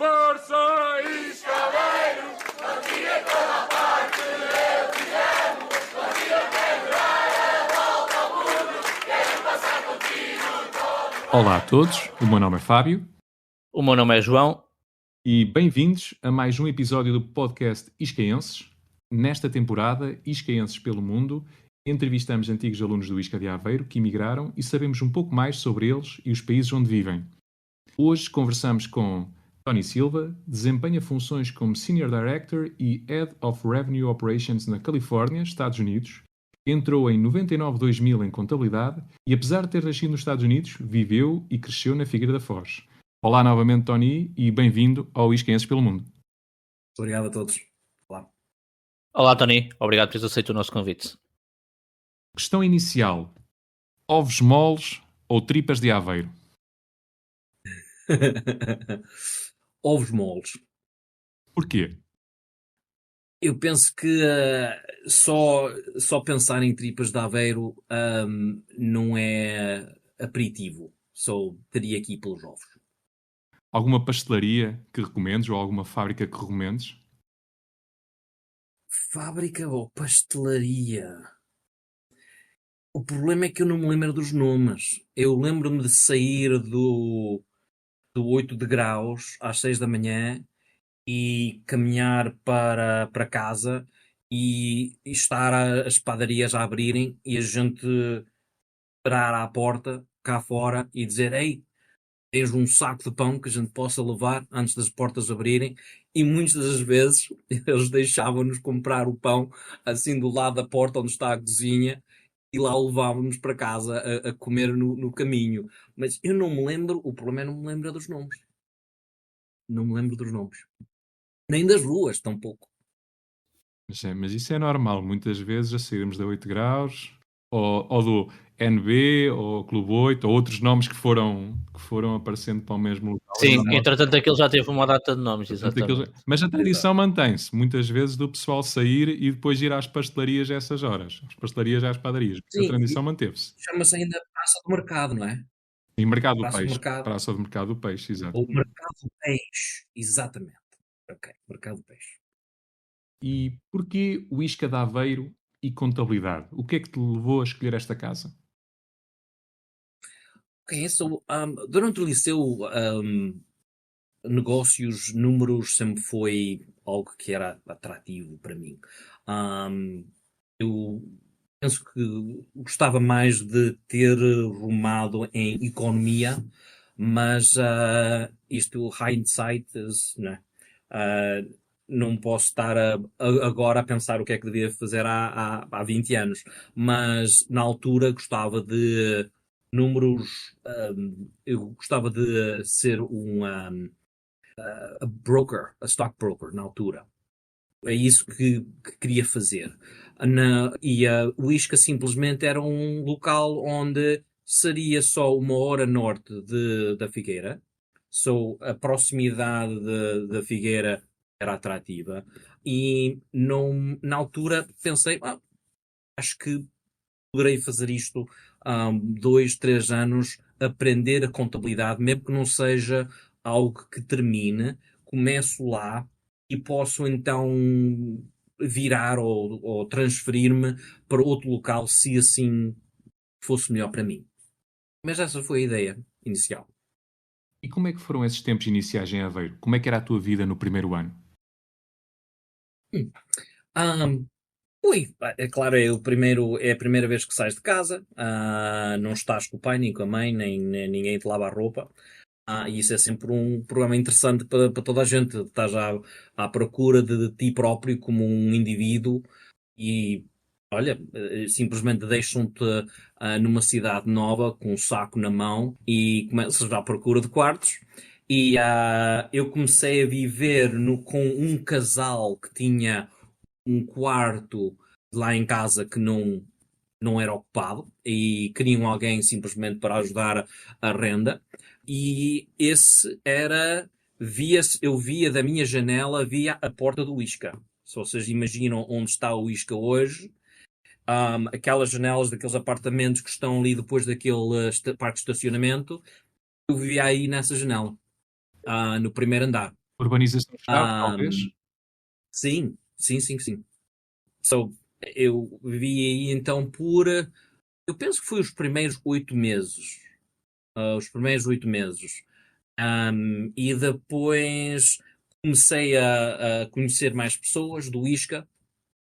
Força Iscaleiros, aqui em toda parte eu tivemos, contigo pendurar a volta ao mundo, quero passar contigo todo. Olá a todos, o meu nome é Fábio. O meu nome é João. E bem-vindos a mais um episódio do podcast Iscaenses. Nesta temporada, Iscaenses pelo Mundo, entrevistamos antigos alunos do ISCA de Aveiro que emigraram e sabemos um pouco mais sobre eles e os países onde vivem. Hoje conversamos com Tony Silva, desempenha funções como Senior Director e Head of Revenue Operations na Califórnia, Estados Unidos. Entrou em 99-2000 em contabilidade e, apesar de ter nascido nos Estados Unidos, viveu e cresceu na Figueira da Foz. Olá novamente, Tony, e bem-vindo ao Iscaenses pelo Mundo. Obrigado a todos. Olá. Olá, Tony. Obrigado por teres aceito o nosso convite. Questão inicial. Ovos moles ou tripas de Aveiro? Ovos moles. Porquê? Eu penso que só pensar em tripas de Aveiro não é aperitivo. Só teria que ir pelos ovos. Alguma pastelaria que recomendes ou alguma fábrica que recomendes? Fábrica ou pastelaria? O problema é que eu não me lembro dos nomes. Eu lembro-me de sair do 8 de graus às 6 da manhã e caminhar para casa e estar as padarias a abrirem e a gente parar à porta, cá fora, e dizer: ei, tens um saco de pão que a gente possa levar antes das portas abrirem, e muitas das vezes eles deixavam-nos comprar o pão assim do lado da porta onde está a cozinha e lá o levávamos para casa a comer no caminho. Mas eu não me lembro, o problema é não me lembro dos nomes. Não me lembro dos nomes. Nem das ruas, tampouco. Mas isso é normal. Muitas vezes a sairmos da 8 graus ou do NB ou Clube 8 ou outros nomes que foram aparecendo para o mesmo local. Sim, entretanto aquilo já teve uma data de nomes, Portanto, exatamente. Mas a tradição mantém-se. Muitas vezes do pessoal sair e depois ir às pastelarias a essas horas. Às pastelarias e às padarias. Sim, A tradição manteve-se. chama-se ainda Praça do Mercado, não é? E Mercado do Praça do Peixe. Mercado. Praça do Mercado do Peixe, exato. Ou Mercado do Peixe, exatamente. Ok, Mercado do Peixe. E porquê o ISCA de Aveiro e contabilidade? O que é que te levou a escolher esta casa? Ok, durante o liceu, negócios, números sempre foi algo que era atrativo para mim. Eu penso que gostava mais de ter rumado em economia, mas isto, hindsight, né? Ah, não posso estar agora a pensar o que é que devia fazer há 20 anos, mas na altura gostava de números, eu gostava de ser a broker, a stockbroker na altura. É isso que queria fazer. O Isca simplesmente era um local onde seria só 1 hora norte da Figueira. A proximidade da Figueira era atrativa. E não, na altura pensei, acho que poderei fazer isto 2, 3 anos, aprender a contabilidade, mesmo que não seja algo que termine, começo lá e posso então virar ou transferir-me para outro local se assim fosse melhor para mim. Mas essa foi a ideia inicial. E como é que foram esses tempos iniciais em Aveiro? Como é que era a tua vida no primeiro ano? É claro, é a primeira vez que sais de casa, não estás com o pai, nem com a mãe, nem ninguém te lava a roupa. E isso é sempre um programa interessante para toda a gente. Estás à procura de ti próprio como um indivíduo e, olha, simplesmente deixam-te numa cidade nova com um saco na mão e começas à procura de quartos. E eu comecei a viver com um casal que tinha um quarto lá em casa que não era ocupado e queriam alguém simplesmente para ajudar a renda. E esse era, eu via da minha janela, via a porta do Isca. Se vocês imaginam onde está o Isca hoje, aquelas janelas daqueles apartamentos que estão ali depois daquele parque de estacionamento, eu vivia aí nessa janela, no primeiro andar. Urbanização-chave, Um, talvez. sim. So, eu vivi aí então eu penso que foi os primeiros 8 meses. Os primeiros 8 meses. E depois comecei a conhecer mais pessoas do Isca.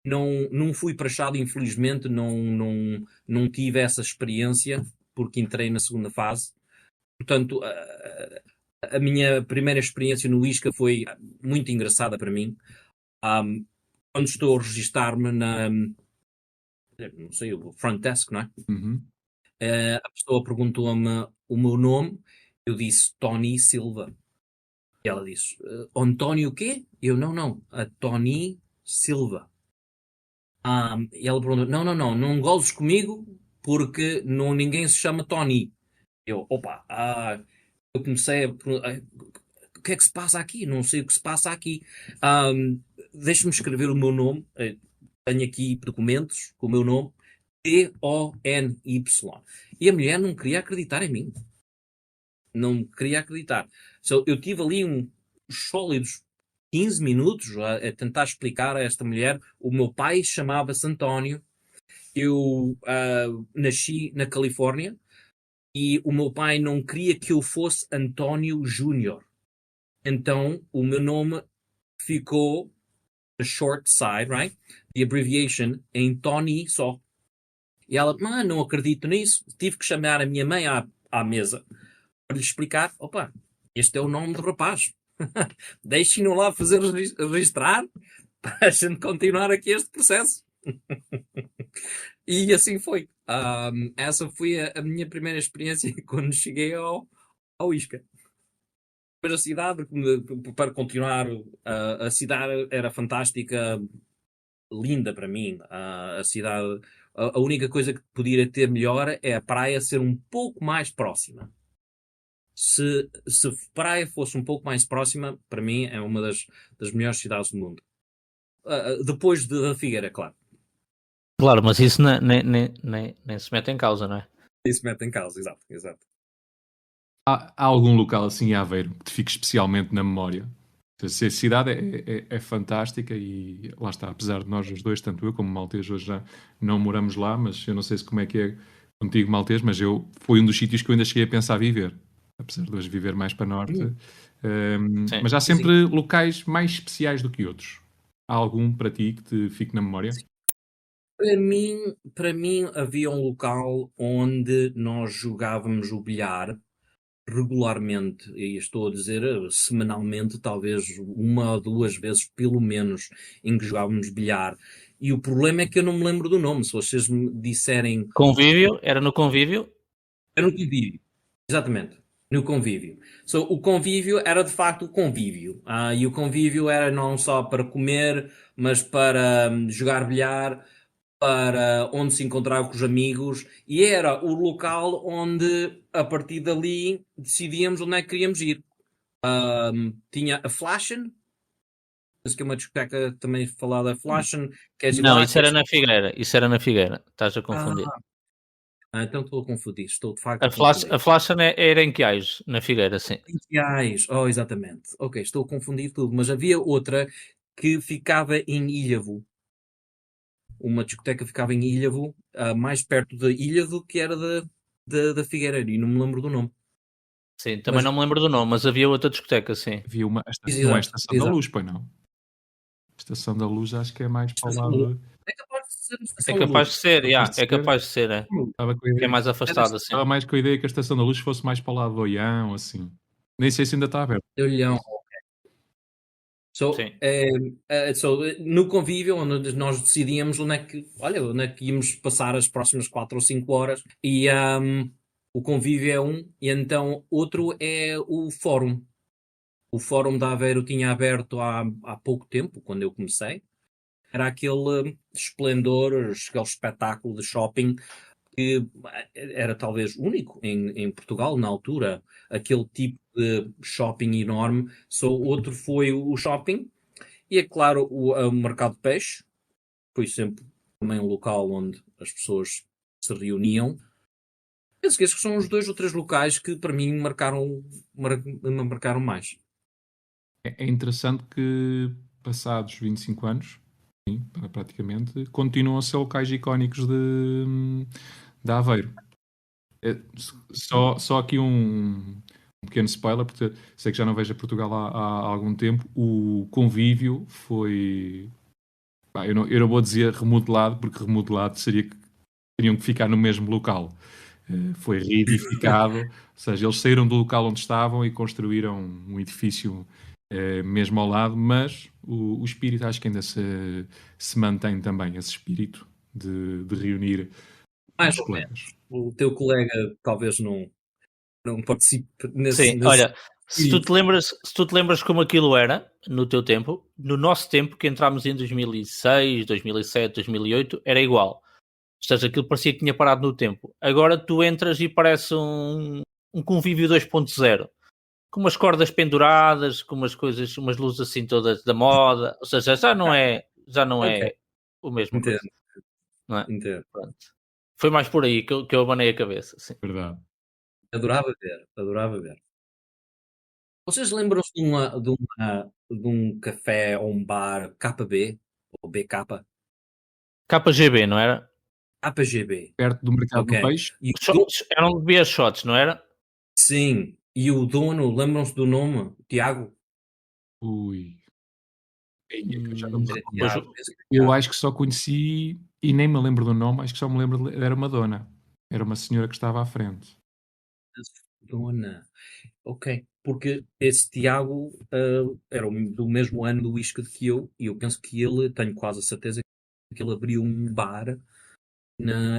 Não fui para Chade, infelizmente, não tive essa experiência, porque entrei na segunda fase. Portanto, a minha primeira experiência no Isca foi muito engraçada para mim. Quando estou a registar-me não sei, o front desk, não é? Uhum. A pessoa perguntou-me o meu nome, eu disse Tony Silva. E ela disse, António o quê? Eu, não, a Tony Silva. E ela perguntou, não gozes comigo porque ninguém se chama Tony. Eu, opa, eu comecei a perguntar, o que é que se passa aqui? Não sei o que se passa aqui. Deixa-me escrever o meu nome. Tenho aqui documentos com o meu nome. Tony. E a mulher não queria acreditar em mim. Não queria acreditar. Eu tive ali uns sólidos 15 minutos a tentar explicar a esta mulher. O meu pai chamava-se António. Eu nasci na Califórnia e o meu pai não queria que eu fosse António Júnior. Então o meu nome ficou the short side, right? The abbreviation em Tony só. E ela, não acredito nisso. Tive que chamar a minha mãe à mesa para lhe explicar, opa, este é o nome do rapaz. Deixem-no lá fazer registrar para a gente continuar aqui este processo. E assim foi. Essa foi a minha primeira experiência quando cheguei ao Isca. Depois a cidade, para continuar, a cidade era fantástica, linda para mim. A cidade, a única coisa que podia ter melhor é a praia ser um pouco mais próxima. Se a praia fosse um pouco mais próxima, para mim é uma das melhores cidades do mundo. Depois da Figueira, claro. Claro, mas isso nem se mete em causa, não é? Isso mete em causa, exato. Há algum local assim em Aveiro que te fique especialmente na memória? A cidade é fantástica e lá está, apesar de nós os dois, tanto eu como o Maltês, hoje já não moramos lá, mas eu não sei como é que é contigo, Maltês, mas foi um dos sítios que eu ainda cheguei a pensar viver, apesar de hoje viver mais para norte. Mas há sempre locais mais especiais do que outros. Há algum para ti que te fique na memória? Sim. Para mim havia um local onde nós jogávamos o bilhar regularmente, e estou a dizer semanalmente, talvez 1 ou 2 vezes pelo menos, em que jogávamos bilhar. E o problema é que eu não me lembro do nome. Se vocês me disserem... Convívio? Era no convívio? Era no convívio. Exatamente. No convívio. O convívio era de facto o convívio. E o convívio era não só para comer, mas para jogar bilhar, para onde se encontrava com os amigos, e era o local onde, a partir dali, decidíamos onde é que queríamos ir. Tinha a Flashen, penso que é uma discoteca também falada Flashen. Não, isso era na Figueira. Isso era na Figueira. Estás a confundir. Então estou a confundir. Estou de facto A Flash era em Quiais, na Figueira, sim. Em Quiais. Oh, exatamente. Ok, estou a confundir tudo. Mas havia outra que ficava em Ilhavo. Uma discoteca ficava em Ilhavo, mais perto da Ilhavo, que era da Figueira, e não me lembro do nome. Sim, também não me lembro do nome, mas havia outra discoteca, sim. Havia não é a Estação da Luz, pois não? A Estação da Luz acho que é mais para o lado... É capaz de ser a Estação É capaz de ser, é capaz de ser, é. É mais afastado, assim. Estava mais com a ideia que a Estação da Luz fosse mais para o lado do Oião, assim. Nem sei se ainda está aberto. Olhão, no convívio, onde nós decidíamos onde é que íamos passar as próximas 4 ou 5 horas, e o convívio é e então outro é o fórum. O fórum de Aveiro tinha aberto há pouco tempo, quando eu comecei. Era aquele esplendor, aquele espetáculo de shopping que era talvez único em Portugal na altura, aquele tipo de shopping enorme. Outro foi o shopping, e é claro o mercado de peixe, foi sempre também um local onde as pessoas se reuniam. Penso que esses são os 2 ou 3 locais que para mim me marcaram mais. É interessante que, passados 25 anos, sim, praticamente, continuam a ser locais icónicos de Aveiro. Só aqui um pequeno spoiler, porque sei que já não vejo a Portugal há algum tempo. O convívio foi. Pá, eu não vou dizer remodelado, porque remodelado seria que teriam que ficar no mesmo local. Foi reedificado, ou seja, eles saíram do local onde estavam e construíram um edifício mesmo ao lado, mas o espírito acho que ainda se mantém também, esse espírito de reunir Mais os ou menos. colegas. O teu colega talvez não participe Sim, nesse olha, espírito. se tu te lembras como aquilo era no teu tempo, no nosso tempo, que entramos em 2006, 2007, 2008, era igual. Ou seja, aquilo parecia que tinha parado no tempo. Agora tu entras e parece um convívio 2.0, com umas cordas penduradas, com umas coisas, umas luzes assim todas da moda. Ou seja, já não Ok, é a mesma coisa, entendo, não é? entendo. Pronto. Foi mais por aí que eu abanei a cabeça. Sim. Verdade. Adorava ver, adorava ver. Vocês lembram-se de um café ou um bar KB ou BK? KGB, não era? APGB, Perto do mercado ok. do peixe, E o Shots, eram beber shots, não era? sim, e o dono, lembram-se do nome? Tiago? ui, aí é que eu já não me Era recordo. Tiago, penso que era Eu Tiago. acho que só conheci, e nem me lembro do nome, acho que só me lembro, era uma dona. Era uma senhora que estava à frente. Dona. Ok, porque esse Tiago era do mesmo ano do Isca que eu, e eu penso que ele, tenho quase a certeza que ele abriu um bar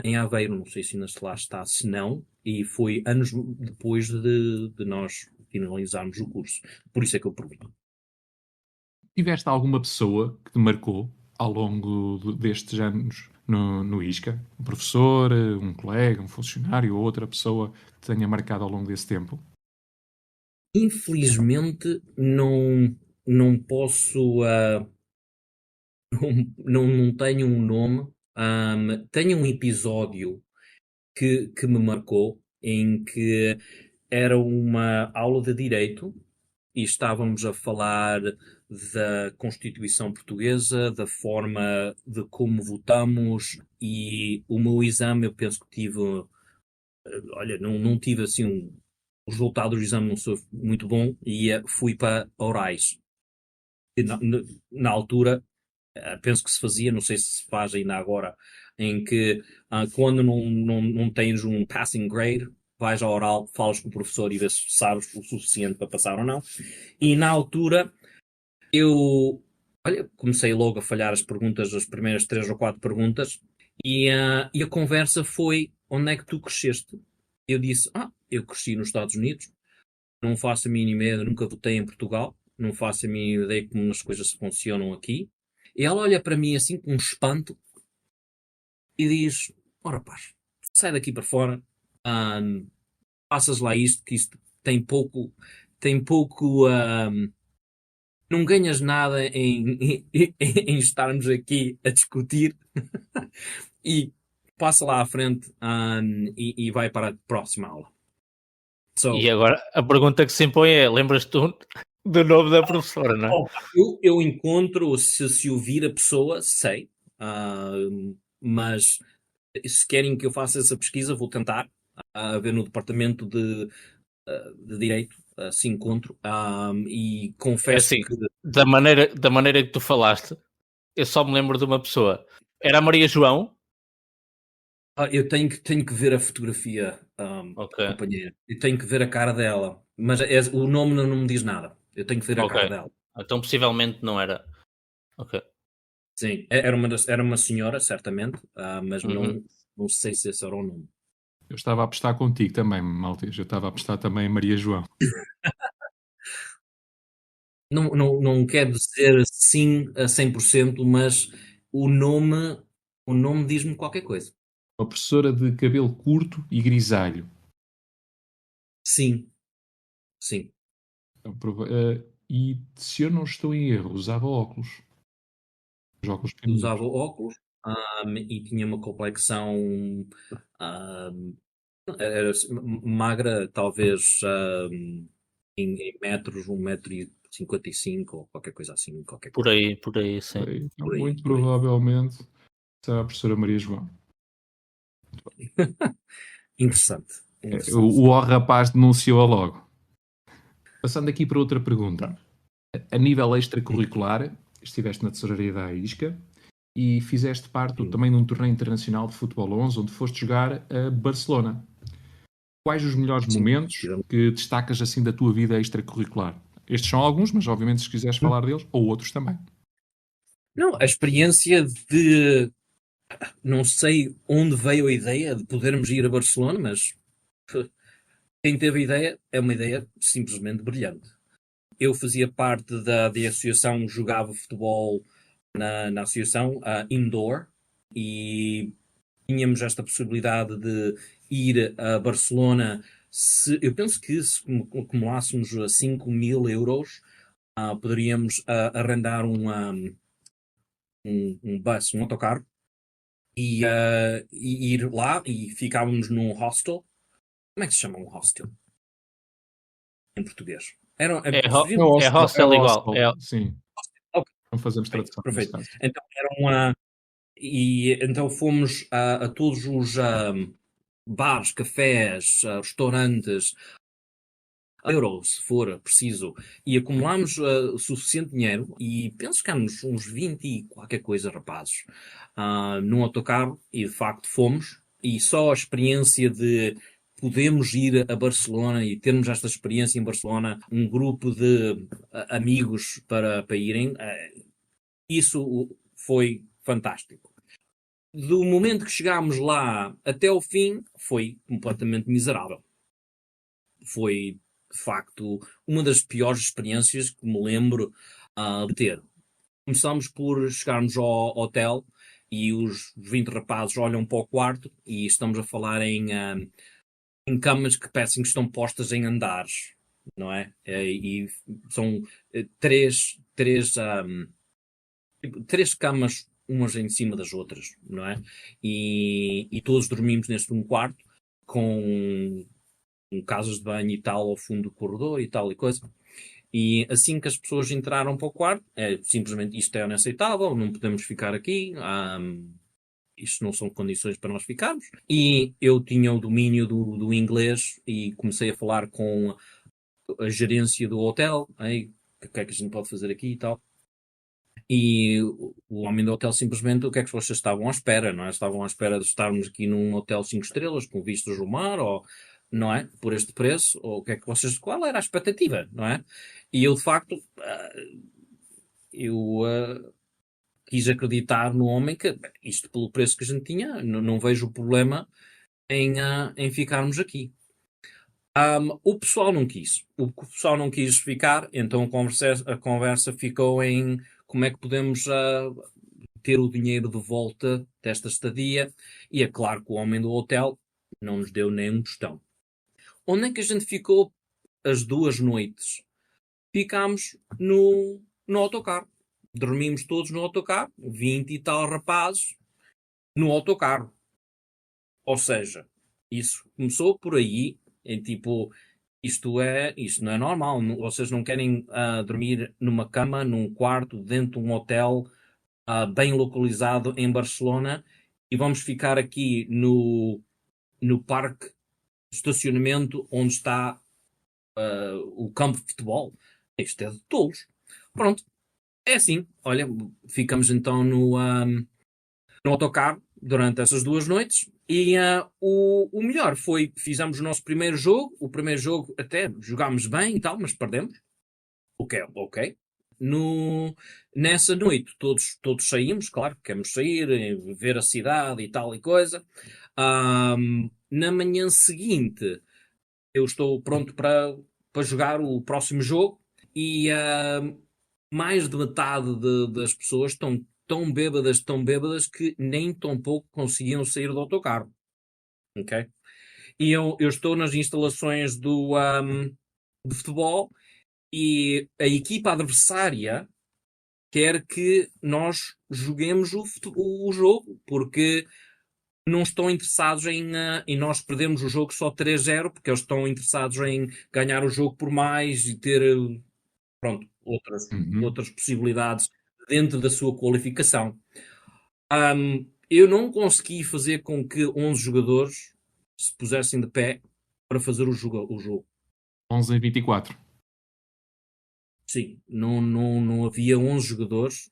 em Aveiro, não sei se ainda lá está, se não, e foi anos depois de nós finalizarmos o curso. Por isso é que eu pergunto. Tiveste alguma pessoa que te marcou ao longo destes anos no ISCA? Um professor, um colega, um funcionário ou outra pessoa que te tenha marcado ao longo desse tempo? Infelizmente, não posso, não tenho um nome. Tenho um episódio que me marcou, em que era uma aula de direito e estávamos a falar da Constituição Portuguesa, da forma de como votamos, e o meu exame, eu penso que tive, olha, não tive assim o resultado do exame não foi muito bom e fui para orais. E na altura, penso que se fazia, não sei se se faz ainda agora, em que quando não tens um passing grade, vais ao oral, falas com o professor e vês se sabes o suficiente para passar ou não. E na altura eu, olha, comecei logo a falhar as perguntas, as primeiras 3 ou 4 perguntas, e a conversa foi: onde é que tu cresceste? Eu disse: eu cresci nos Estados Unidos, não faço a mínima ideia, nunca votei em Portugal, não faço a mínima ideia como as coisas funcionam aqui. E ela olha para mim assim com um espanto e diz: ora rapaz, sai daqui para fora, ahm, passas lá isto, que isto tem pouco, não ganhas nada em estarmos aqui a discutir e passa lá à frente e vai para a próxima aula. E So, agora a pergunta que se impõe é: lembras-te do nome da professora, não é? eu encontro, se ouvir a pessoa, sei, mas se querem que eu faça essa pesquisa, vou tentar ver no departamento de Direito, se encontro, e É confesso assim, que da maneira que tu falaste, eu só me lembro de uma pessoa. Era a Maria João? eu tenho que ver a fotografia, Ok, companheira. Eu tenho que ver a cara dela. Mas o nome não me diz nada. Eu tenho que ver a ok. cara dela. Então possivelmente não era. Ok. Sim, era uma senhora, certamente, mas Uhum. não sei se esse era o nome. Eu estava a apostar contigo também, Maltês. Eu estava a apostar também em Maria João. Não quero dizer sim a 100%, mas o nome, o nome diz-me qualquer coisa. Uma professora de cabelo curto e grisalho. Sim, sim. Então, e se eu não estou em erro, usava óculos. Os óculos Usava pequeninos. óculos, e tinha uma complexão, ahm, era magra, talvez, em metros, 1,55 m ou qualquer coisa assim. Por aí, sim. Então, Por aí, muito por aí. provavelmente será a professora Maria João. Interessante. O rapaz denunciou-a logo. Passando aqui para outra pergunta. A nível extracurricular, estiveste na tesouraria da AISCA e fizeste parte também de um torneio internacional de futebol 11, onde foste jogar a Barcelona. Quais os melhores momentos que destacas assim da tua vida extracurricular? Estes são alguns, mas obviamente se quiseres falar deles, ou outros também. Não, a experiência de... Não sei onde veio a ideia de podermos ir a Barcelona, mas quem teve a ideia é uma ideia simplesmente brilhante. Eu fazia parte da associação, jogava futebol na associação indoor e tínhamos esta possibilidade de ir a Barcelona. Eu penso que se acumulássemos 5.000 euros, poderíamos arrendar um bus, um autocarro, e ir lá e ficávamos num hostel. Como é que se chama um hostel em português? É hostel igual. Sim. Ok, Não fazemos tradução nesse perfeito. caso. Então e então fomos a todos os bares, cafés, restaurantes, euros, se for preciso, e acumulámos suficiente dinheiro, e penso que éramos uns 20 e qualquer coisa, rapazes, num autocarro, e de facto fomos, e só a experiência de podemos ir a Barcelona e termos esta experiência em Barcelona, um grupo de amigos para irem, isso foi fantástico. Do momento que chegámos lá até ao fim, foi completamente miserável. Foi, de facto, uma das piores experiências que me lembro de ter. Começámos por chegarmos ao hotel e os 20 rapazes olham para o quarto e estamos a falar em camas que parecem que estão postas em andares, não é? E são três camas umas em cima das outras, não é? E todos dormimos neste um quarto com casas de banho e tal ao fundo do corredor e tal e coisa. E assim que as pessoas entraram para o quarto, simplesmente isto é inaceitável, não podemos ficar aqui, isto não são condições para nós ficarmos. E eu tinha o domínio do inglês e comecei a falar com a gerência do hotel, o que é que a gente pode fazer aqui e tal. E o homem do hotel simplesmente, o que é que vocês estavam à espera, não é? Estavam à espera de estarmos aqui num hotel 5 estrelas, com vistas do mar, ou, não é? Por este preço, ou o que é que qual era a expectativa, não é? E eu, de facto, quis acreditar no homem que, isto pelo preço que a gente tinha, não vejo problema em ficarmos aqui. O pessoal não quis. O pessoal não quis ficar, então a conversa ficou em como é que podemos ter o dinheiro de volta desta estadia. E é claro que o homem do hotel não nos deu nem um tostão. Onde é que a gente ficou as 2 noites? Ficámos no autocarro. Dormimos todos no autocarro, 20 e tal rapazes no autocarro. Ou seja, isso começou por aí, em tipo, isto não é normal. Vocês não querem dormir numa cama, num quarto, dentro de um hotel bem localizado em Barcelona e vamos ficar aqui no parque de estacionamento onde está o campo de futebol. Isto é de tolos. Pronto, é assim. Olha, ficamos então no autocarro durante essas 2 noites e o melhor foi, fizemos o nosso primeiro jogo. O primeiro jogo até jogámos bem e tal, mas perdemos. Ok. Nessa noite todos saímos, claro, queremos sair, ver a cidade e tal e coisa. Na manhã seguinte eu estou pronto para jogar o próximo jogo e mais de metade das pessoas estão tão bêbadas que nem tão pouco conseguiam sair do autocarro. Ok? E eu estou nas instalações de futebol e a equipa adversária quer que nós joguemos o jogo, porque não estão interessados em nós perdermos o jogo só 3-0, porque eles estão interessados em ganhar o jogo por mais e ter, pronto, Uhum. outras possibilidades dentro da sua qualificação. Eu não consegui fazer com que 11 jogadores se pusessem de pé para fazer o jogo. 11 em 24. Sim, não havia 11 jogadores,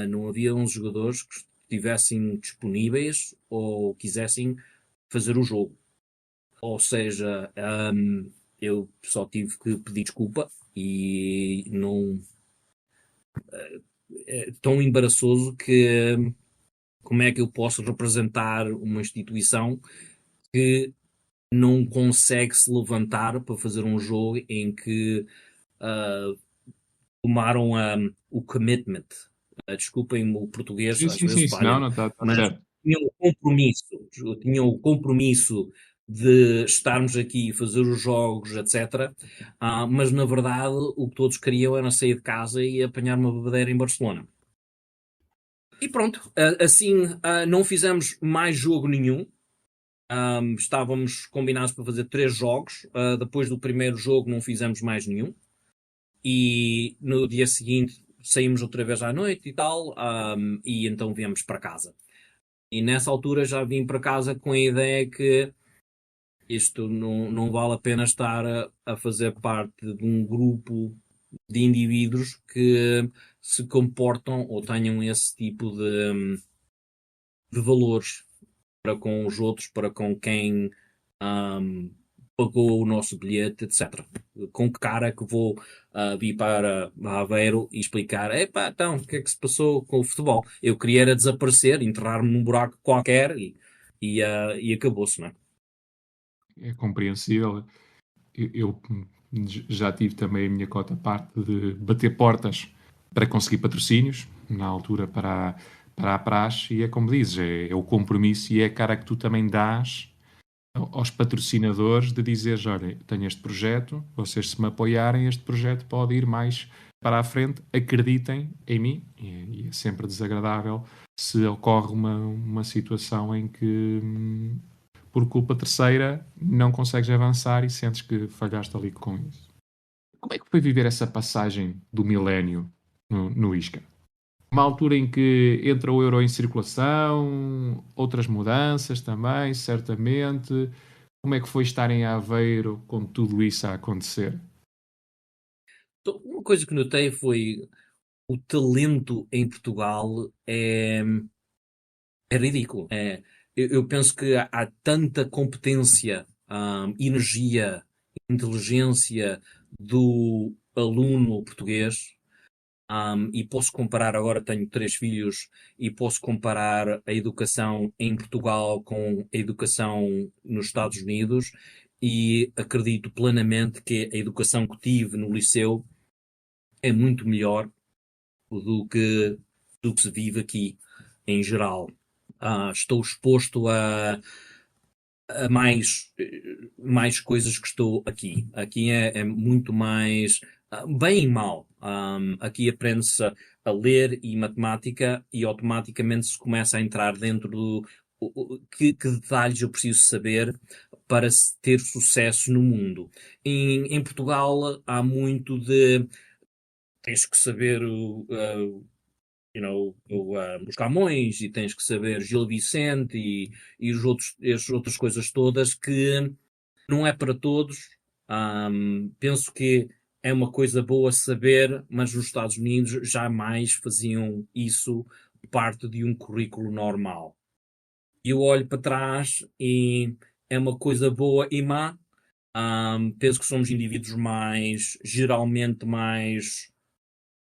não havia 11 jogadores que estivessem disponíveis ou quisessem fazer o jogo. Ou seja, eu só tive que pedir desculpa e não é tão embaraçoso que como é que eu posso representar uma instituição que não consegue se levantar para fazer um jogo em que ah, tomaram o commitment. Desculpem o português, Sim, às sim, vezes sim, sim. Não, falha-me, não está mas certo. tinham o compromisso de estarmos aqui e fazer os jogos, etc. Mas na verdade o que todos queriam era sair de casa e apanhar uma bebedeira em Barcelona. E pronto, assim não fizemos mais jogo nenhum. Estávamos combinados para fazer 3 jogos. Depois do primeiro jogo não fizemos mais nenhum. E no dia seguinte saímos outra vez à noite e tal, e então viemos para casa. E nessa altura já vim para casa com a ideia que isto não vale a pena estar a fazer parte de um grupo de indivíduos que se comportam ou tenham esse tipo de valores para com os outros, para com quem ahm, pagou o nosso bilhete, etc. Com que cara é que vou vir para Aveiro e explicar, epá, então, o que é que se passou com o futebol? Eu queria era desaparecer, enterrar-me num buraco qualquer e acabou-se, não é? É compreensível. Eu já tive também a minha cota parte de bater portas para conseguir patrocínios, na altura para a praxe, e é como dizes, é o compromisso e é a cara que tu também dás aos patrocinadores de dizeres, olha, tenho este projeto, vocês se me apoiarem, este projeto pode ir mais para a frente, acreditem em mim, e é sempre desagradável se ocorre uma situação em que por culpa terceira não consegues avançar e sentes que falhaste ali com isso. Como é que foi viver essa passagem do milénio no Isca? Uma altura em que entra o euro em circulação, outras mudanças também, certamente. Como é que foi estar em Aveiro com tudo isso a acontecer? Então, uma coisa que notei foi o talento em Portugal é ridículo. Eu penso que há tanta competência, energia, inteligência do aluno português. E posso comparar, agora tenho 3 filhos, e posso comparar a educação em Portugal com a educação nos Estados Unidos, e acredito plenamente que a educação que tive no liceu é muito melhor do que, do que se vive aqui em geral. Estou exposto a mais coisas que estou aqui. Aqui é muito mais bem e mal. Aqui aprende-se a ler e matemática e automaticamente se começa a entrar dentro do que detalhes eu preciso saber para ter sucesso no mundo. Em Portugal há muito de tens que saber os Camões e tens que saber Gil Vicente e as outras coisas todas que não é para todos. Penso que é uma coisa boa saber, mas nos Estados Unidos jamais faziam isso parte de um currículo normal. Eu olho para trás e é uma coisa boa e má. Penso que somos indivíduos geralmente mais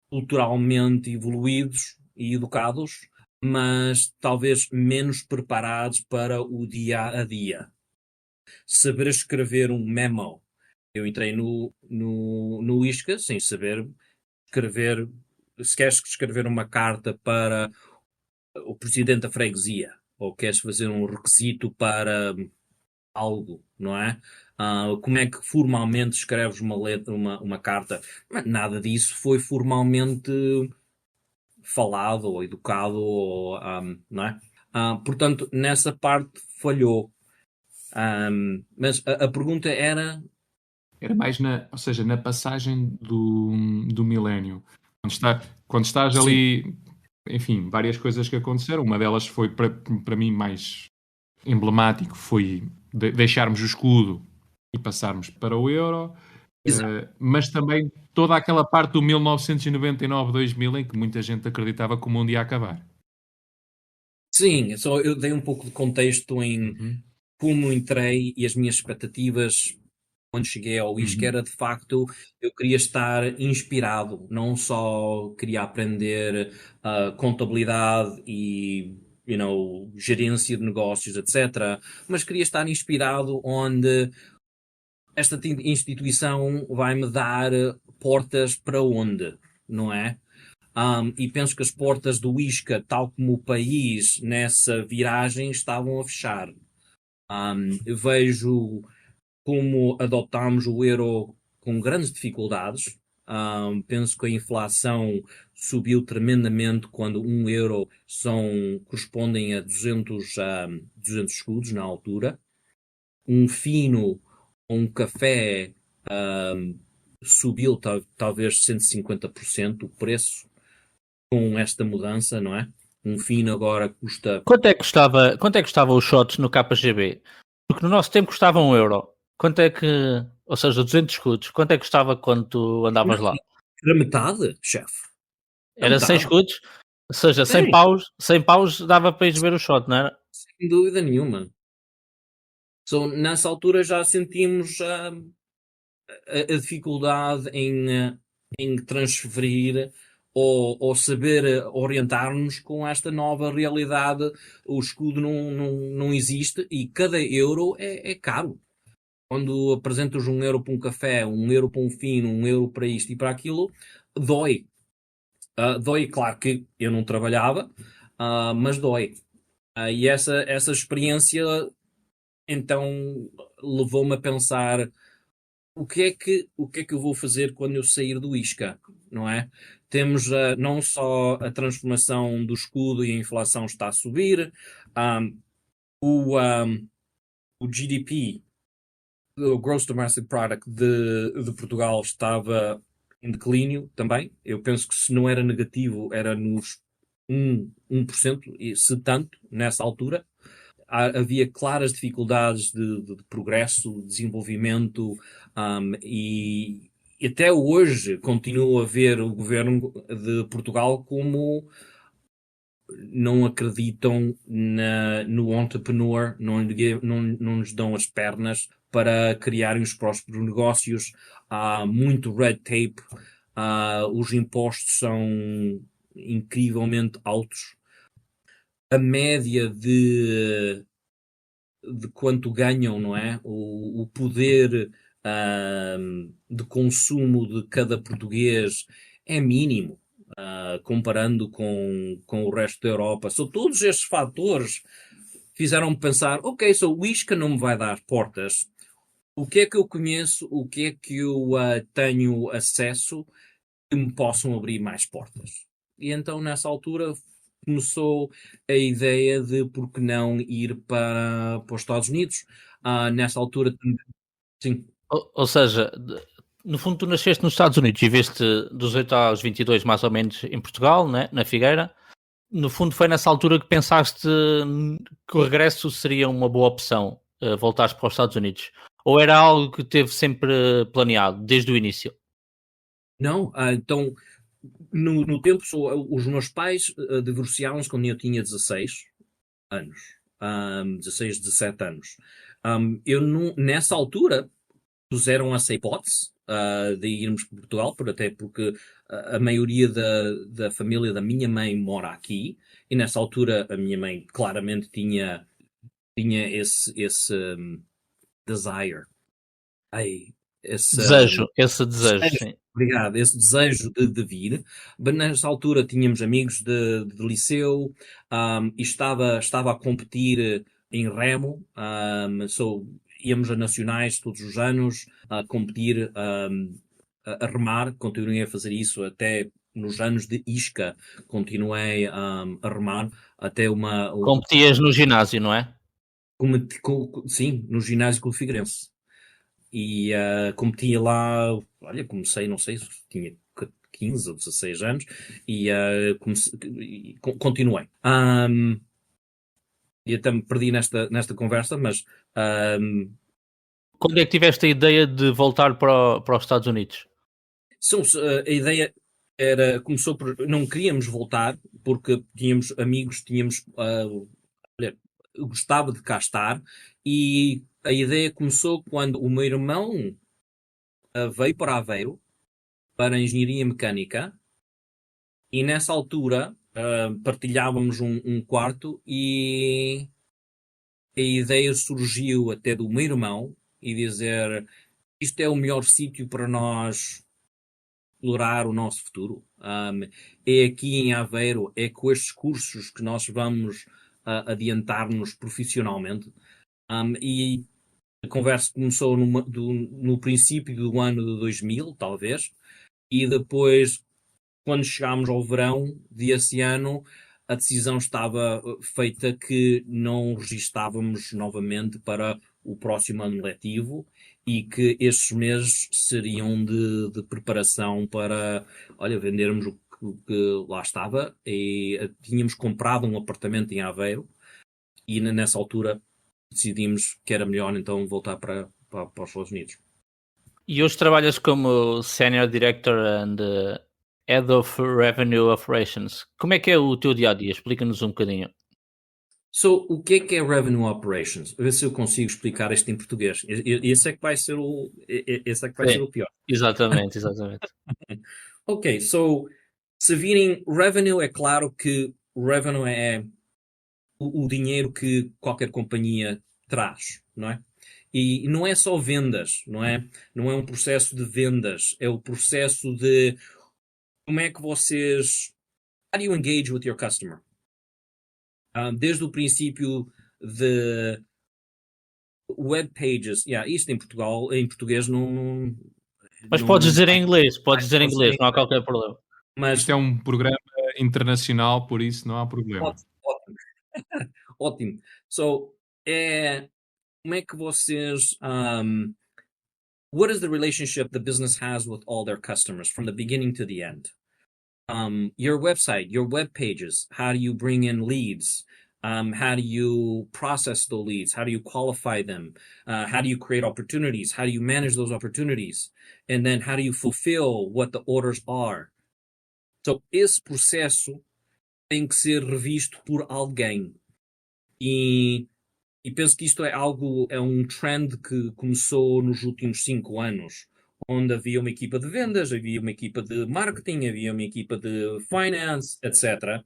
culturalmente evoluídos e educados, mas talvez menos preparados para o dia a dia. Saber escrever um memo. Eu entrei no ISCA sem saber escrever. Se queres escrever uma carta para o presidente da freguesia, ou queres fazer um requisito para algo, não é? Como é que formalmente escreves uma letra, uma carta? Nada disso foi formalmente falado ou educado, ou, não é? Portanto, nessa parte falhou. Mas a pergunta era... Era mais ou seja, na passagem do milénio. Quando estás Sim, ali, enfim, várias coisas que aconteceram. Uma delas foi, para mim, mais emblemático, foi deixarmos o escudo e passarmos para o euro. exato. Mas também toda aquela parte do 1999-2000 em que muita gente acreditava que o mundo ia acabar. Sim, só eu dei um pouco de contexto em Uhum. como entrei e as minhas expectativas quando cheguei ao ISC Uhum. era de facto, eu queria estar inspirado, não só queria aprender contabilidade e gerência de negócios, etc., mas queria estar inspirado onde esta instituição vai-me dar portas para onde, não é? E penso que as portas do ISCA, tal como o país, nessa viragem, estavam a fechar. Vejo como adotámos o euro com grandes dificuldades. Penso que a inflação subiu tremendamente quando 1 euro correspondem a 200 escudos na altura. Um fino, um café, subiu talvez 150% o preço com esta mudança, não é? Um fino agora custa... Quanto é que custava os shots no KGB? Porque no nosso tempo custava 1 euro. Quanto é que, ou seja, 200 escudos, quanto é que custava quando tu andavas lá? Era metade, chefe. Era Era 100 metade. escudos? Ou seja, 100 Sim, paus, 100 paus dava para ir ver o shot, não era? sem dúvida nenhuma. Nessa altura já sentimos a dificuldade em transferir ou saber orientar-nos com esta nova realidade. O escudo não existe e cada euro é caro. Quando apresentas 1 euro para um café, 1 euro para um fino, 1 euro para isto e para aquilo, dói. Dói, claro que eu não trabalhava, mas dói. E essa experiência então levou-me a pensar o que é que eu vou fazer quando eu sair do ISCA, não é? Temos não só a transformação do escudo e a inflação está a subir, um, o GDP, o Gross Domestic Product de Portugal estava em declínio também. Eu penso que se não era negativo, era nos 1%, e se tanto, nessa altura. Havia claras dificuldades de progresso, de desenvolvimento, e até hoje continua a ver o governo de Portugal como não acreditam no entrepreneur, não nos dão as pernas para criarem os próprios negócios. Há muito red tape, os impostos são incrivelmente altos. A média de quanto ganham, não é? O poder de consumo de cada português é mínimo, comparando com o resto da Europa. Todos estes fatores fizeram-me pensar, ok, o Isca não me vai dar portas. O que é que eu conheço, o que é que eu tenho acesso que me possam abrir mais portas? E então, nessa altura, começou a ideia de por que não ir para os Estados Unidos. Nessa altura, sim, Ou seja, no fundo tu nasceste nos Estados Unidos e veste dos 8 aos 22 mais ou menos em Portugal, né, na Figueira. No fundo foi nessa altura que pensaste que o regresso seria uma boa opção, voltares para os Estados Unidos? Ou era algo que teve sempre planeado, desde o início? não. Então, no tempo, os meus pais divorciaram-se quando eu tinha 16 anos. 16, 17 anos. Eu nessa altura puseram essa hipótese de irmos para Portugal, até porque a maioria da família da minha mãe mora aqui, e nessa altura a minha mãe claramente tinha esse desire. Ai, esse Esse desejo, desejo, sim. obrigado, esse desejo de vir. Mas nessa altura tínhamos amigos de liceu, e estava a competir em remo, íamos a nacionais todos os anos a competir, a remar, continuei a fazer isso até nos anos de isca, continuei a remar até Competias no ginásio, não é? sim, no ginásio com o Figueirense. E competia lá, olha, comecei, não sei, tinha 15 ou 16 anos e continuei. E até me perdi nesta conversa, mas Quando é que tiveste a ideia de voltar para os Estados Unidos? a ideia começou por não queríamos voltar porque tínhamos amigos, olha, eu gostava de cá estar, e a ideia começou quando o meu irmão veio para Aveiro para a engenharia mecânica, e nessa altura partilhávamos um quarto, e a ideia surgiu até do meu irmão e dizer: isto é o melhor sítio para nós explorar o nosso futuro. É aqui em Aveiro, é com estes cursos que nós vamos adiantar-nos profissionalmente. E a conversa começou no princípio do ano de 2000, talvez, e depois, quando chegámos ao verão desse ano, a decisão estava feita que não registávamos novamente para o próximo ano letivo, e que estes meses seriam de preparação para, olha, vendermos o que lá estava, e tínhamos comprado um apartamento em Aveiro, e nessa altura decidimos que era melhor então voltar para os Estados Unidos. E hoje trabalhas como Senior Director and Head of Revenue Operations. Como é que é o teu dia-a-dia? Explica-nos um bocadinho. O que é Revenue Operations? A ver se eu consigo explicar isto em português. Esse é que vai ser ser o pior. Exatamente, exatamente. Ok, se virem revenue, é claro que revenue é o dinheiro que qualquer companhia traz, não é? E não é só vendas, não é? Não é um processo de vendas, é o processo de como é que vocês... How do you engage with your customer? Desde o princípio de web pages, isto em português não... Mas não, podes não dizer faz. em inglês, podes dizer em Posso inglês, dizer, não há qualquer problema. mas Isto é um programa internacional, por isso não há problema. ótimo. Ótimo. Como é que vocês... what is the relationship the business has with all their customers from the beginning to the end? Your website, your web pages, how do you bring in leads? How do you process the leads? How do you qualify them? How do you create opportunities? How do you manage those opportunities? And then how do you fulfill what the orders are? Esse processo tem que ser revisto por alguém. E penso que isto é um trend que começou nos últimos 5 anos, onde havia uma equipa de vendas, havia uma equipa de marketing, havia uma equipa de finance, etc.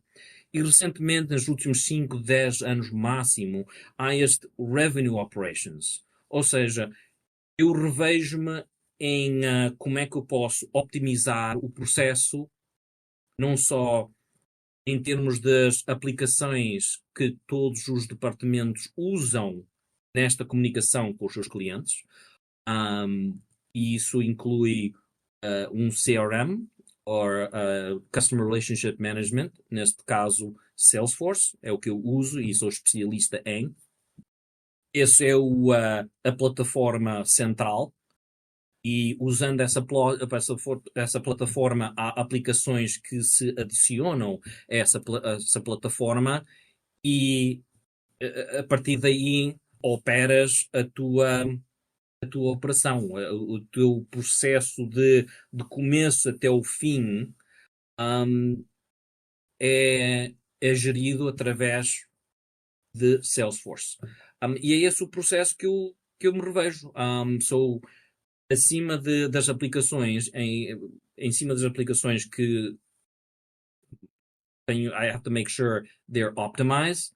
E recentemente, nos últimos 5, 10 anos máximo, há este revenue operations. Ou seja, eu revejo-me em como é que eu posso optimizar o processo, não só em termos das aplicações que todos os departamentos usam nesta comunicação com os seus clientes, e isso inclui um CRM, ou Customer Relationship Management, neste caso Salesforce, é o que eu uso e sou especialista em. Essa é a plataforma central, e usando essa plataforma, há aplicações que se adicionam a essa plataforma, e a partir daí operas a tua operação, o teu processo de começo até o fim é gerido através de Salesforce. E é esse o processo que eu me revejo. Acima das aplicações, em cima das aplicações que tenho, I have to make sure they're optimized.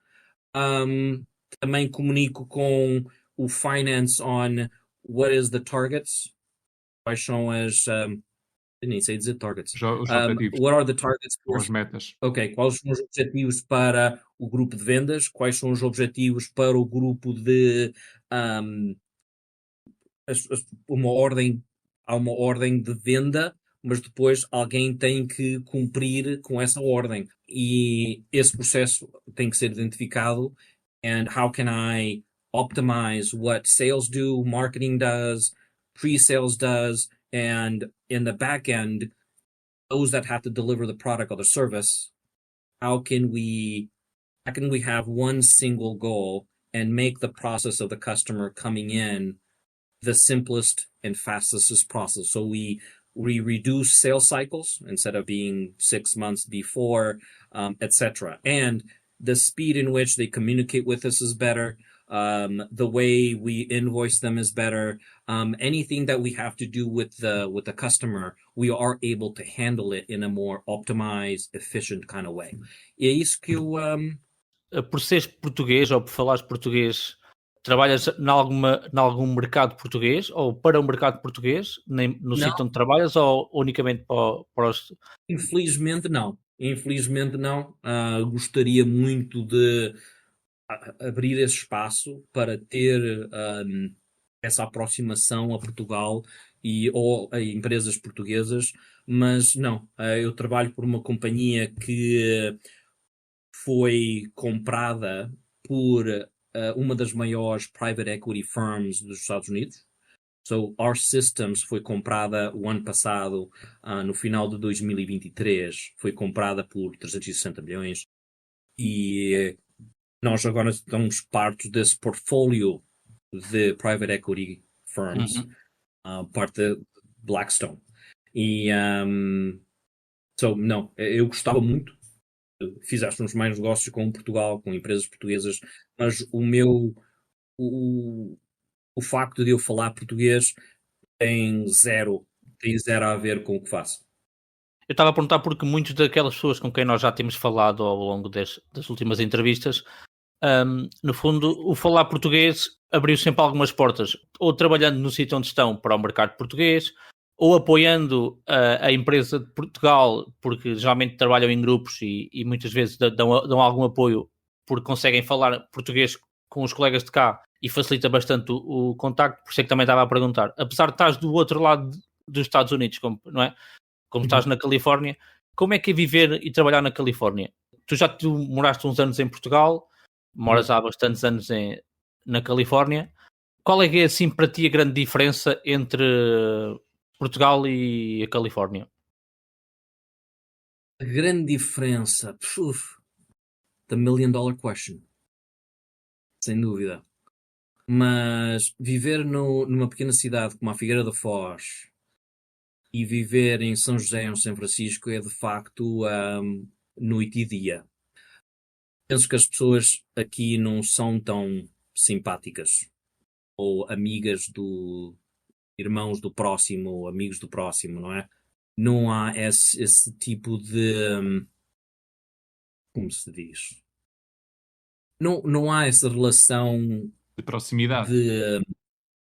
Também comunico com o finance on what is the targets, quais são nem sei dizer targets. Os objetivos, What are the targets for... as metas. Ok, quais são os objetivos para o grupo de vendas, quais são os objetivos para o grupo de há uma ordem de venda, mas depois alguém tem que cumprir com essa ordem. E esse processo tem que ser identificado. And how can I optimize what sales do, marketing does, pre-sales does, and in the back end, those that have to deliver the product or the service, how can we have one single goal and make the process of the customer coming in the simplest and fastest process? So we reduce sales cycles instead of being 6 months before, etc. And the speed in which they communicate with us is better. The way we invoice them is better. Anything that we have to do with the customer, we are able to handle it in a more optimized, efficient kind of way. E é isso que eu... Por seres português ou por falares português, trabalhas em algum mercado português ou para o mercado português, no sítio onde trabalhas, ou unicamente para os... Infelizmente não. Gostaria muito de abrir esse espaço para ter essa aproximação a Portugal ou a empresas portuguesas, mas não. Eu trabalho por uma companhia que foi comprada por uma das maiores private equity firms dos Estados Unidos. So, OurSystems foi comprada o ano passado, no final de 2023, foi comprada por 360 milhões. E nós agora estamos parte desse portfólio de private equity firms, parte de Blackstone. E, não, eu gostava muito. Fizeste uns mais negócios com Portugal, com empresas portuguesas, mas o facto de eu falar português tem zero a ver com o que faço. Eu estava a perguntar porque muitas daquelas pessoas com quem nós já temos falado ao longo das últimas entrevistas, no fundo, o falar português abriu sempre algumas portas, ou trabalhando no sítio onde estão para o mercado português, ou apoiando a empresa de Portugal, porque geralmente trabalham em grupos e muitas vezes dão algum apoio porque conseguem falar português com os colegas de cá e facilita bastante o contacto. Por isso é que também estava a perguntar, apesar de estás do outro lado dos Estados Unidos, não é? Como estás na Califórnia, como é que é viver e trabalhar na Califórnia? Tu moraste uns anos em Portugal, moras há bastantes anos na Califórnia. Qual é que é, assim, para ti a grande diferença entre Portugal e a Califórnia? A grande diferença, the million dollar question, sem dúvida. Mas viver numa pequena cidade como a Figueira da Foz e viver em São José ou São Francisco é de facto noite e dia. Penso que as pessoas aqui não são tão simpáticas ou amigas irmãos do próximo ou amigos do próximo, não é? Não há esse tipo de... como se diz? Não há essa relação de proximidade, de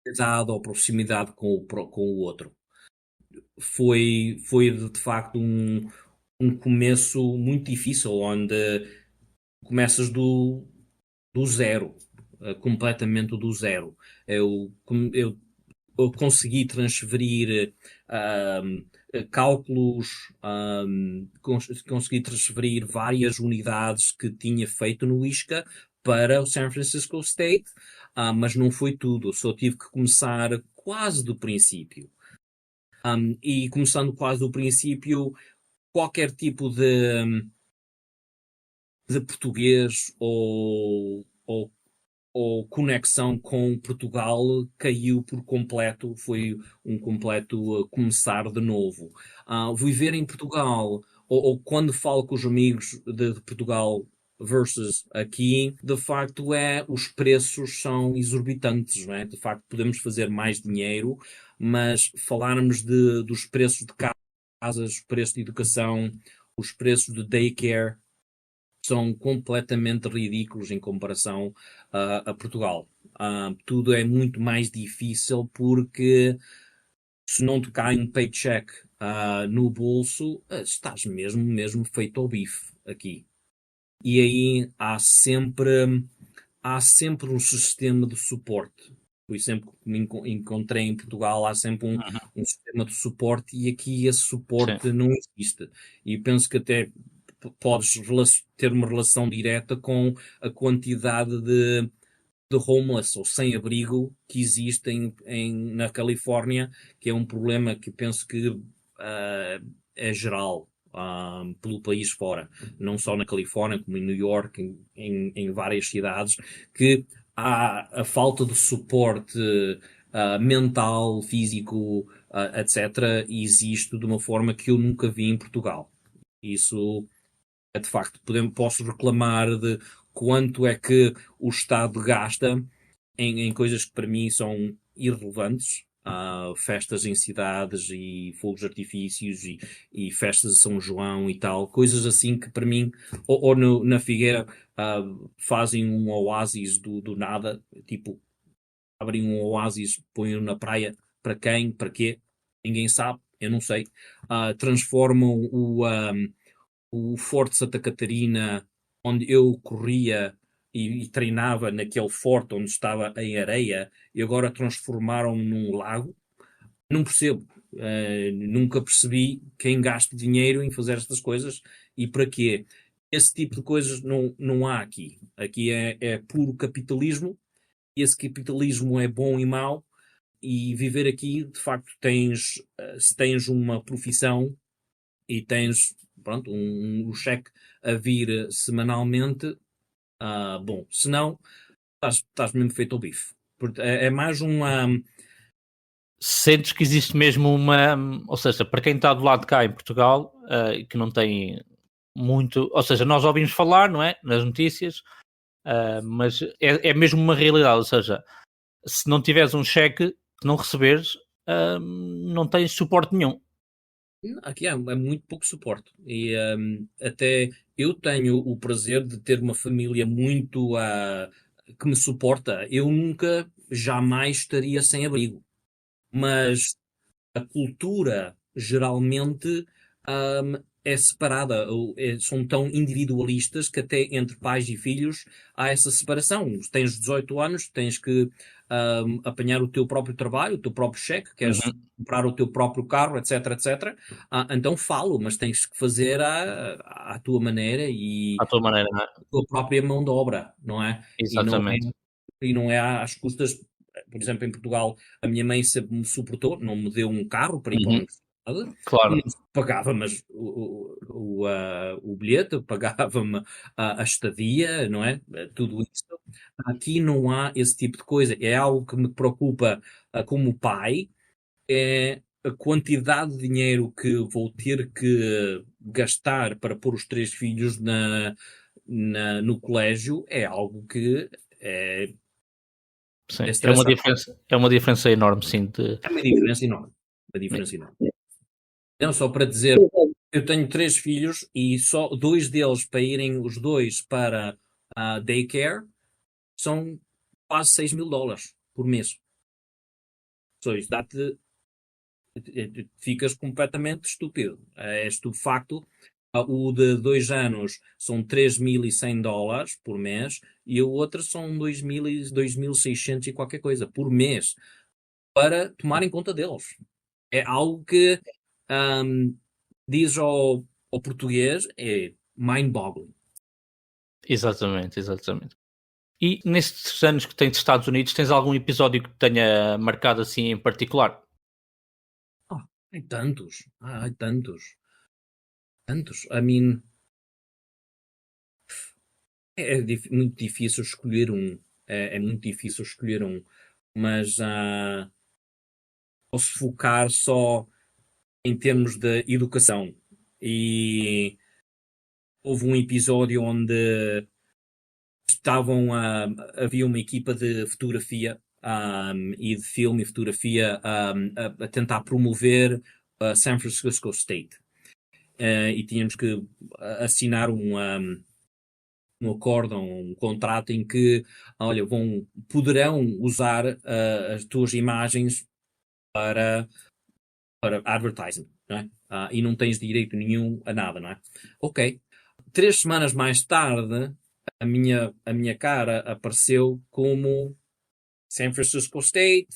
amizade ou proximidade com o outro. Foi de facto um começo muito difícil, onde começas do zero, completamente do zero. Eu consegui transferir cálculos, consegui transferir várias unidades que tinha feito no ISCA para o San Francisco State, mas não foi tudo. Só tive que começar quase do princípio. E começando quase do princípio, qualquer tipo de português ou conexão com Portugal caiu por completo, foi um completo começar de novo. Viver em Portugal, ou quando falo com os amigos de Portugal versus aqui, de facto os preços são exorbitantes, não é? De facto podemos fazer mais dinheiro, mas falarmos dos preços de casas, preço de educação, os preços de daycare, são completamente ridículos em comparação a Portugal. Tudo é muito mais difícil porque se não te cai um paycheck no bolso, estás mesmo feito ao bife aqui. E aí há sempre um sistema de suporte. Por sempre que me encontrei em Portugal, há sempre um sistema de suporte e aqui esse suporte Sim. não existe. E penso que até podes ter uma relação direta com a quantidade de homeless ou sem-abrigo que existem na Califórnia, que é um problema que penso que é geral pelo país fora, não só na Califórnia, como em New York, em várias cidades, que há a falta de suporte mental, físico, etc., existe de uma forma que eu nunca vi em Portugal. Isso é de facto, posso reclamar de quanto é que o Estado gasta em coisas que para mim são irrelevantes. Festas em cidades e fogos de artifícios e festas de São João e tal, coisas assim que para mim, ou na Figueira, fazem um oásis do nada, tipo, abrem um oásis, põem na praia, para quem, para quê? Ninguém sabe, eu não sei. Transformam o Forte Santa Catarina, onde eu corria e treinava naquele forte onde estava em areia, e agora transformaram-me num lago. Não percebo. Nunca percebi quem gasta dinheiro em fazer estas coisas e para quê. Esse tipo de coisas não há aqui. Aqui é puro capitalismo, e esse capitalismo é bom e mau, e viver aqui, de facto, se tens uma profissão e tens, pronto, um cheque a vir semanalmente, bom, se não, estás mesmo feito ao bife. É mais uma. Sentes que existe mesmo uma, ou seja, para quem está do lado de cá em Portugal, que não tem muito, ou seja, nós ouvimos falar, não é, nas notícias, mas é mesmo uma realidade, ou seja, se não tiveres um cheque, que não receberes, não tens suporte nenhum. Aqui é muito pouco suporte. E até eu tenho o prazer de ter uma família muito que me suporta. Eu nunca, jamais estaria sem abrigo. Mas a cultura geralmente é separada, são tão individualistas que até entre pais e filhos há essa separação. Tens 18 anos, tens que apanhar o teu próprio trabalho, o teu próprio cheque, queres comprar o teu próprio carro, etc, etc. Então falo, mas tens que fazer à tua maneira e À tua maneira, não é? a tua própria mão de obra, não é? Exatamente. E não é às custas. Por exemplo, em Portugal, a minha mãe sempre me suportou, não me deu um carro para ir para a universidade, Claro. não pagava, mas o bilhete, pagava-me a estadia, não é? Tudo isso. Aqui não há esse tipo de coisa. É algo que me preocupa como pai, é a quantidade de dinheiro que vou ter que gastar para pôr os 3 filhos no colégio, é algo que Sim, é estressante. é uma diferença enorme, sim. É uma diferença enorme. Uma diferença enorme. Não, só para dizer, eu tenho 3 filhos e só 2 deles para irem os 2 para a daycare são quase $6.000 por mês. Só isso dá-te. Ficas completamente estúpido. É estupefacto. O de 2 anos são $3.100 por mês e o outro são 2.600 e qualquer coisa por mês para tomar em conta deles. É algo que diz ao português é mind-boggling. Exatamente, exatamente. E nestes anos que tens dos Estados Unidos, tens algum episódio que te tenha marcado assim em particular? Há tantos. Há tantos. Tantos. I mean, é muito difícil escolher um. É muito difícil escolher um. Mas posso focar só em termos de educação. E houve um episódio onde havia uma equipa de fotografia e de filme e fotografia a tentar promover a San Francisco State. E tínhamos que assinar um acórdão, um contrato em que, olha, poderão usar as tuas imagens para advertising, não é? E não tens direito nenhum a nada, não é? Ok. 3 semanas mais tarde, a minha cara apareceu como San Francisco State,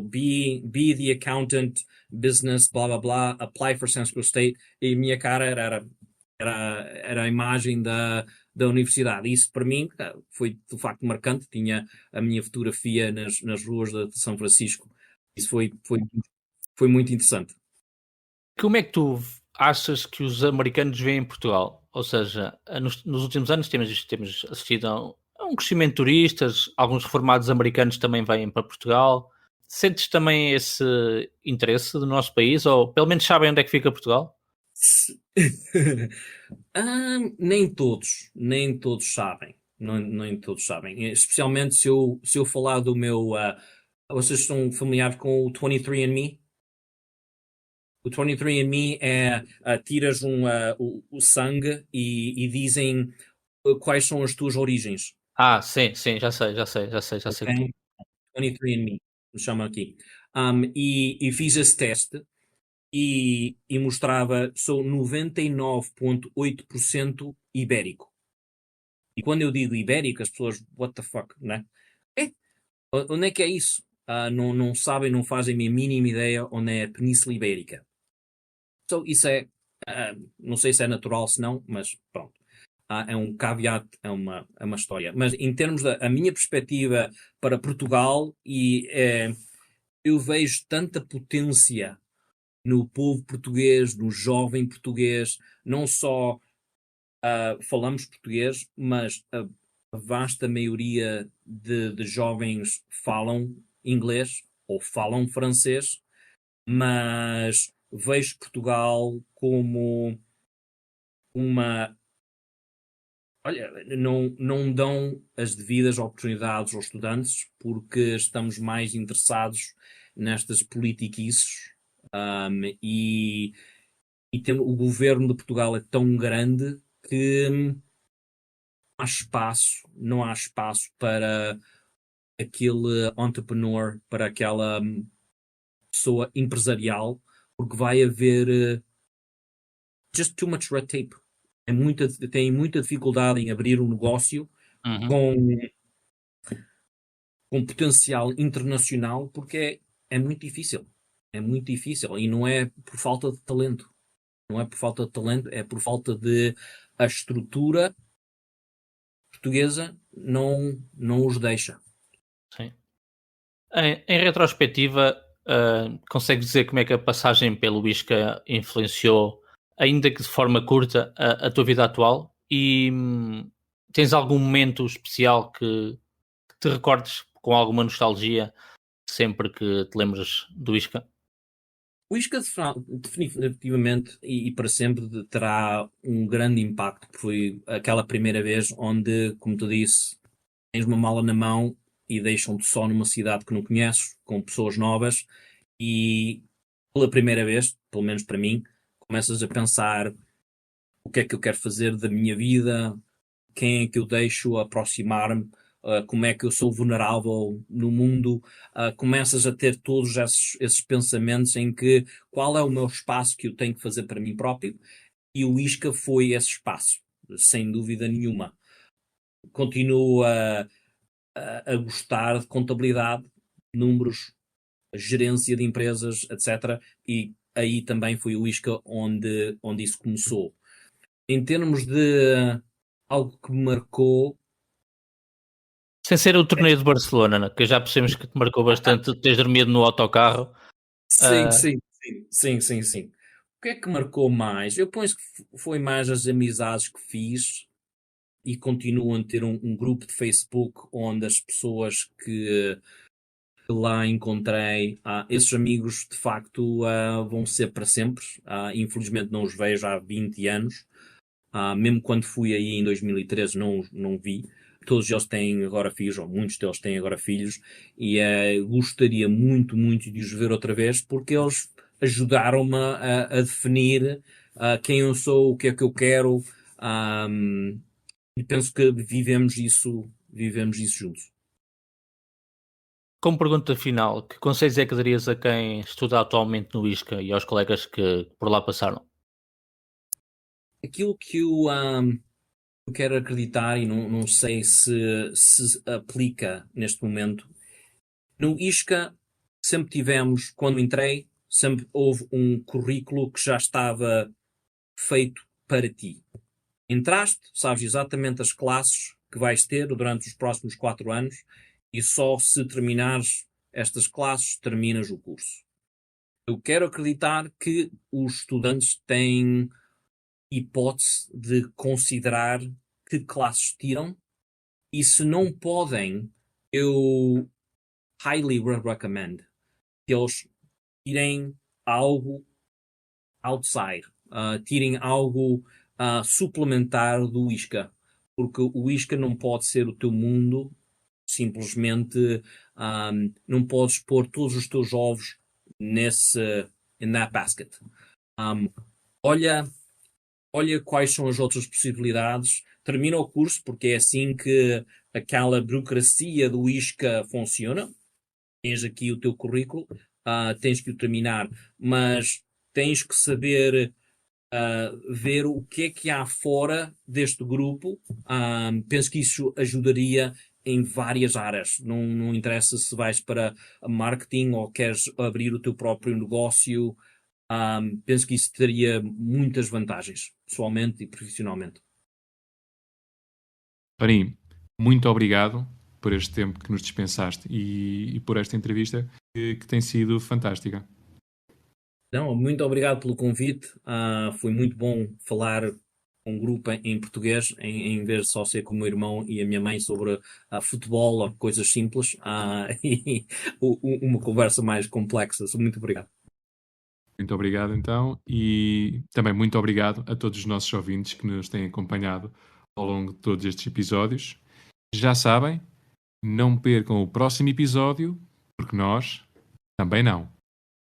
be the accountant, business, blá blá blá, apply for San Francisco State, e a minha cara era a imagem da universidade. Isso para mim foi de facto marcante. Tinha a minha fotografia nas ruas de São Francisco. Isso foi muito interessante. Como é que tu achas que os americanos veem Portugal? Ou seja, nos últimos anos temos assistido a um crescimento de turistas, alguns reformados americanos também vêm para Portugal. Sentes também esse interesse do nosso país? Ou pelo menos sabem onde é que fica Portugal? Nem todos sabem. Nem todos sabem. Especialmente se eu falar do meu... vocês estão familiares com o 23andMe? O 23andMe é tiras o sangue e dizem quais são as tuas origens. Sim, já sei. Okay? 23andMe, me chama aqui. E fiz esse teste e mostrava, sou 99,8% ibérico. E quando eu digo ibérico, as pessoas, what the fuck, né? Onde é que é isso? Não sabem, não fazem a mínima ideia onde é a Península Ibérica. Então, isso é, não sei se é natural, se não, mas pronto. É um caveat, é uma história. Mas em termos da minha perspectiva para Portugal, eu vejo tanta potência no povo português, no jovem português, não só falamos português, mas a vasta maioria de jovens falam inglês ou falam francês, mas vejo Portugal como uma... Olha, não dão as devidas oportunidades aos estudantes porque estamos mais interessados nestas politiquices e o governo de Portugal é tão grande que não há espaço para aquele entrepreneur, para aquela pessoa empresarial, porque vai haver just too much red tape. Tem muita dificuldade em abrir um negócio com potencial internacional, porque é muito difícil. É muito difícil. E não é por falta de talento. Não é por falta de talento, é por falta de... A estrutura portuguesa não os deixa. Sim. Em retrospectiva, consegues dizer como é que a passagem pelo ISCA influenciou, ainda que de forma curta, a tua vida atual? E tens algum momento especial que te recordes com alguma nostalgia sempre que te lembres do ISCA? O ISCA definitivamente e para sempre terá um grande impacto, porque foi aquela primeira vez onde, como tu disse, tens uma mala na mão e deixam-te só numa cidade que não conheces, com pessoas novas, e pela primeira vez, pelo menos para mim, começas a pensar o que é que eu quero fazer da minha vida, quem é que eu deixo aproximar-me, como é que eu sou vulnerável no mundo. Começas a ter todos esses pensamentos em que qual é o meu espaço que eu tenho que fazer para mim próprio, e o ISCA foi esse espaço, sem dúvida nenhuma. Continuo a gostar de contabilidade, números, gerência de empresas, etc. E aí também foi o ISCA onde isso começou. Em termos de algo que me marcou... Sem ser o torneio de Barcelona, né? Que já percebemos que te marcou bastante, teres dormido no autocarro. Sim. O que é que marcou mais? Eu penso que foi mais as amizades que fiz e continuo a ter um grupo de Facebook onde as pessoas que lá encontrei, esses amigos de facto vão ser para sempre. Infelizmente não os vejo há 20 anos. Mesmo quando fui aí em 2013 não vi. Todos eles têm agora filhos, ou muitos deles têm agora filhos, e gostaria muito de os ver outra vez, porque eles ajudaram-me a definir quem eu sou, o que é que eu quero, e penso que vivemos isso juntos. Como pergunta final, que conselhos é que darias a quem estuda atualmente no ISCA e aos colegas que por lá passaram? Aquilo que eu eu quero acreditar, e não sei se aplica neste momento. No ISCA, sempre tivemos, quando entrei, sempre houve um currículo que já estava feito para ti. Entraste, sabes exatamente as classes que vais ter durante os próximos 4 anos e só se terminares estas classes, terminas o curso. Eu quero acreditar que os estudantes têm hipótese de considerar que classes tiram e se não podem, eu highly recommend que eles tirem algo outside, tirem algo suplementar do ISCA, porque o ISCA não pode ser o teu mundo, simplesmente não podes pôr todos os teus ovos in that basket. Olha quais são as outras possibilidades, termina o curso, porque é assim que aquela burocracia do ISCA funciona. Tens aqui o teu currículo, tens que o terminar, mas tens que saber ver o que há fora deste grupo. Penso que isso ajudaria em várias áreas. Não interessa se vais para marketing ou queres abrir o teu próprio negócio. Penso que isso teria muitas vantagens, pessoalmente e profissionalmente. Parim, muito obrigado por este tempo que nos dispensaste e por esta entrevista que tem sido fantástica. Não, muito obrigado pelo convite. Foi muito bom falar com um grupo em português, em vez de só ser com o meu irmão e a minha mãe sobre futebol ou coisas simples. E uma conversa mais complexa. Muito obrigado. Muito obrigado, então, e também muito obrigado a todos os nossos ouvintes que nos têm acompanhado ao longo de todos estes episódios. Já sabem, não percam o próximo episódio, porque nós também não.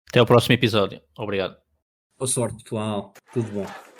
Até o próximo episódio. Obrigado. Boa sorte, pessoal. Tudo bom.